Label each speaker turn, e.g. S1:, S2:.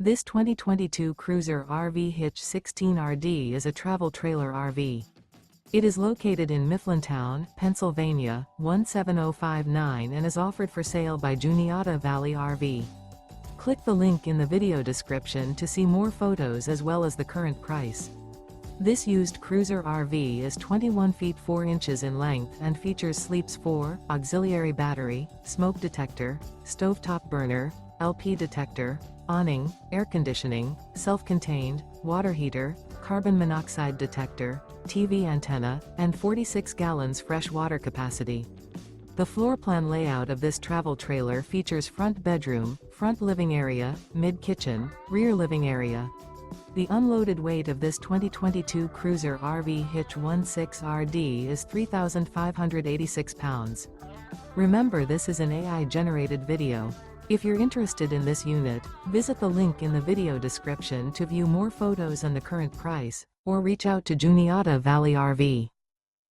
S1: This 2022 Cruiser RV Hitch 16RD is a travel trailer RV. It is located in Mifflintown, Pennsylvania, 17059 and is offered for sale by Juniata Valley RV. Click the link in the video description to see more photos as well as the current price. This used Cruiser RV is 21 feet 4 inches in length and features sleeps 4, auxiliary battery, smoke detector, stovetop burner, LP detector, awning, air conditioning, self-contained, water heater, carbon monoxide detector, TV antenna, and 46 gallons fresh water capacity. The floor plan layout of this travel trailer features front bedroom, front living area, mid-kitchen, rear living area. The unloaded weight of this 2022 Cruiser RV Hitch 16RD is 3,586 pounds. Remember, this is an AI-generated video. If you're interested in this unit, visit the link in the video description to view more photos and the current price, or reach out to Juniata Valley RV.